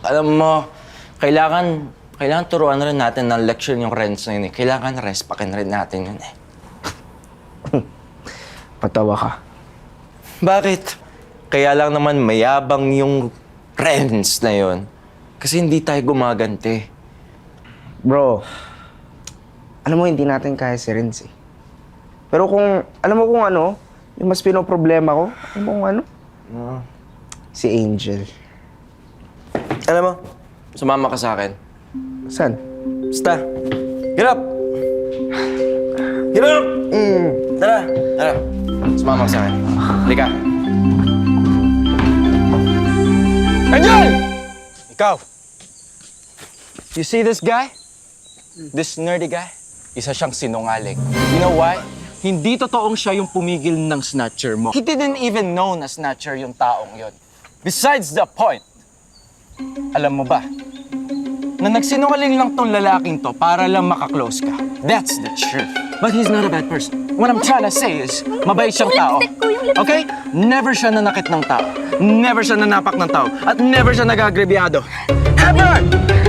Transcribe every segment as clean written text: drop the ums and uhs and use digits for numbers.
Alam mo, kailangan turuan rin natin ng lecture yung Renz na yun eh. Kailangan respakin rin natin yun eh. Patawa ka. Bakit? Kaya lang naman mayabang yung Renz na yun. Kasi hindi tayo gumaganti. Bro, alam mo, hindi natin kaya si Renz eh. Pero alam mo kung ano, yung mas pinoproblema ko, alam mo kung ano? Si Angel. Alam mo, sumama ka sa akin. Saan? Basta. Get up! Get up! Tara. Sumama ka sa akin. Halika. Angel! Ikaw! You see this guy? This nerdy guy? Isa siyang sinungaling. You know why? Hindi totoong siya yung pumigil ng snatcher mo. He didn't even know na snatcher yung taong yon. Besides the point, alam mo ba, na nagsinungaling lang tong lalaking to para lang makaklose ka. That's the truth. But he's not a bad person. What I'm trying to say is, mabait siyang tao. Okay? Never siya nanakit ng tao. Never siya nanapak ng tao. At never siya nagagrebyado. Ever!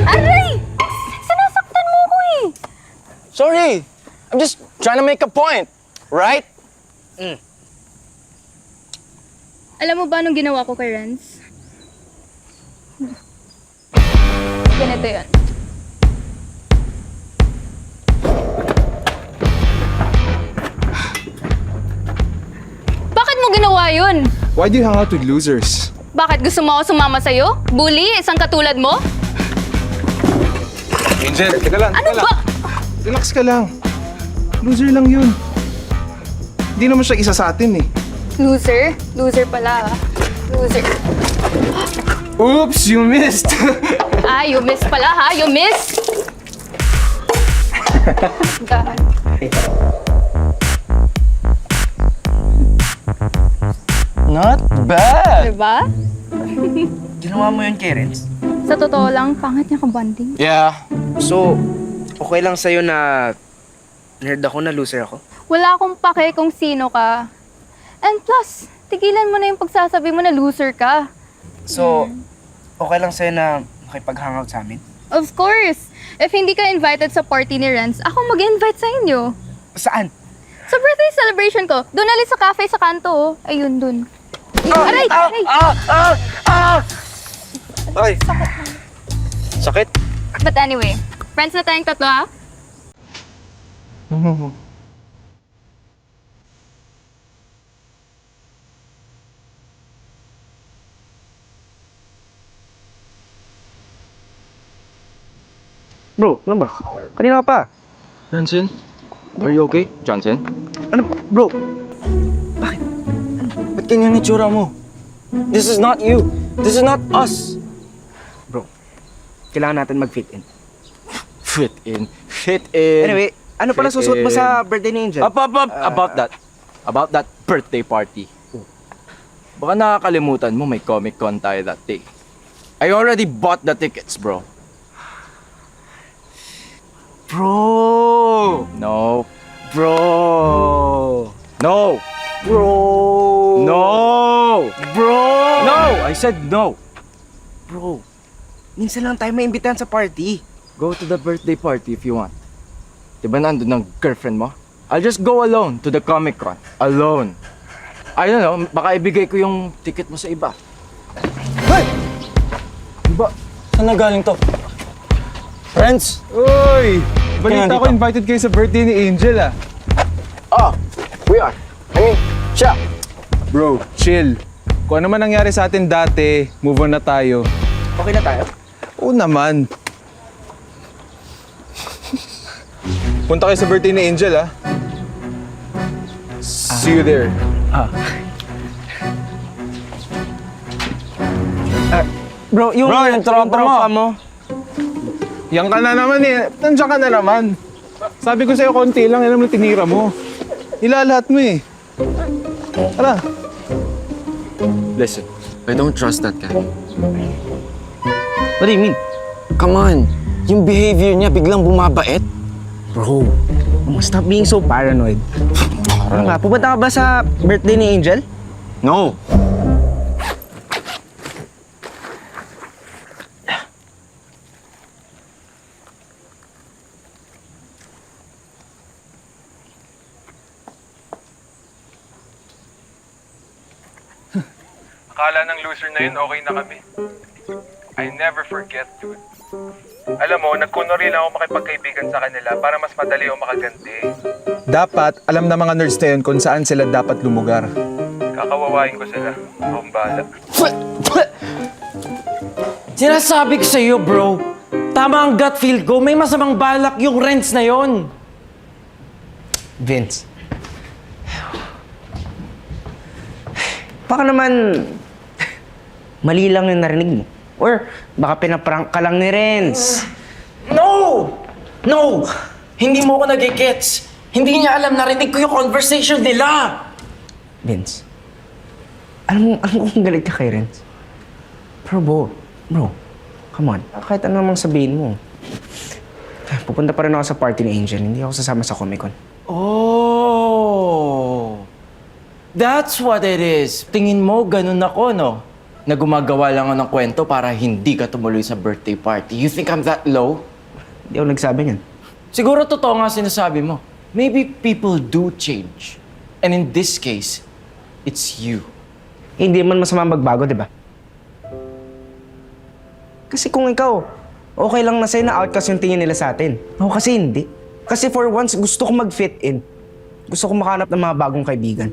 Aray! Sinasaktan mo ko eh! Sorry! I'm just trying to make a point. Right? Alam mo ba anong ginawa ko kay Renz? Ganito yan. Bakit mo ginawa yun? Why do you hang out with losers? Bakit gusto mo ako sumama sa'yo? Bully? Isang katulad mo? Angel, teka lang, Ano ba? Relax ka lang. Loser lang yun. Hindi naman siya isa sa atin eh. Loser? Loser pala. Loser. Oops, you missed! Ah, you miss pala ha? You miss? God. Not bad! Diba? Ginawa mo yun kay Renz? Sa totoo lang, pangit niya ka-bonding. Yeah. So, okay lang sa'yo na nerd ako, na loser ako? Wala akong pake kung sino ka. And plus, tigilan mo na yung pagsasabi mo na loser ka. So, okay lang sa'yo na makipag-hangout sa amin? Of course! If hindi ka invited sa party ni Renz, ako mag-invite sa inyo. Saan? Sa birthday celebration ko, doon ulit sa cafe sa kanto, oh. Ayun, doon. Aray! Aray! Ay! Sakit? But anyway, friends na tayong tatlo, ha? Bro, ano ba? Kanina ka pa. Johnson? Are you okay? Johnson? Ano, bro? Ba't ganyan itsura mo? This is not you. This is not us. Bro, kailangan natin mag-fit in. Fit in. Fit in. Anyway, ano pala Fit susuot mo in. sa birthday ni Angel? About that birthday party. Baka nakakalimutan mo may Comic Con tayo that day. I already bought the tickets, bro. Bro! No. Bro! No. Bro! No. Bro! No. I said no. Bro, minsan lang tayo maimbitahan sa party. Go to the birthday party if you want. Diba nandun ng girlfriend mo? I'll just go alone to the Comic Con. Alone. I don't know, baka ibigay ko yung ticket mo sa iba. Hey! Diba? Saan na galing to? Friends? Uy! Balita ko Kaya invited kayo sa birthday ni Angel ah. Oh, we are. Siya. Bro, chill. Kung ano man nangyari sa atin dati, move on na tayo. Okay na tayo? Oo naman. Punta kayo sa birthday ni Angel ah. See you there. Bro, yung tropa mo. Yan ka na naman eh. Nandiyan ka na naman. Sabi ko sa'yo, konti lang. Yan naman tinira mo. Ilalahat mo eh. Tara. Listen, I don't trust that guy. What do you mean? Come on. Yung behavior niya biglang bumabait. Bro, stop being so paranoid. Ano nga, pupunta ka ba sa birthday ni Angel? No. Akala ng loser na yun, okay na kami. I never forget, dude. Alam mo, nagkunwari lang ako makipagkaibigan sa kanila para mas madali ako makaganti. Dapat, alam na mga nerds na yun kung saan sila dapat lumugar. Kakawawain ko sila. Akong bahala. Sinasabi ko sa'yo, bro. Tama ang gut feel ko. May masamang balak yung rents na yon. Vince. Baka naman, mali lang yung narinig mo. Or baka pinaprank ka lang ni Renz. No! No! Hindi mo ako nag-gets. Hindi niya alam, narinig ko yung conversation nila. Vince, alam mo kung galit ka kay Renz. Pero bro, come on. Kahit ano namang sabihin mo. Pupunta pa rin ako sa party ni Angel. Hindi ako sasama sa Comic Con. Oh! That's what it is. Tingin mo, ganun ako, no? Na gumagawa lang ako ng kwento para hindi ka tumuloy sa birthday party. You think I'm that low? Hindi ako nagsabi niyan. Siguro totoo nga sinasabi mo. Maybe people do change. And in this case, it's you. Hindi man masama magbago, di ba? Kasi kung ikaw, okay lang na sa'yo na outcast yung tingin nila sa atin. Ako kasi hindi. Kasi for once, gusto ko mag-fit in. Gusto ko makahanap ng mga bagong kaibigan.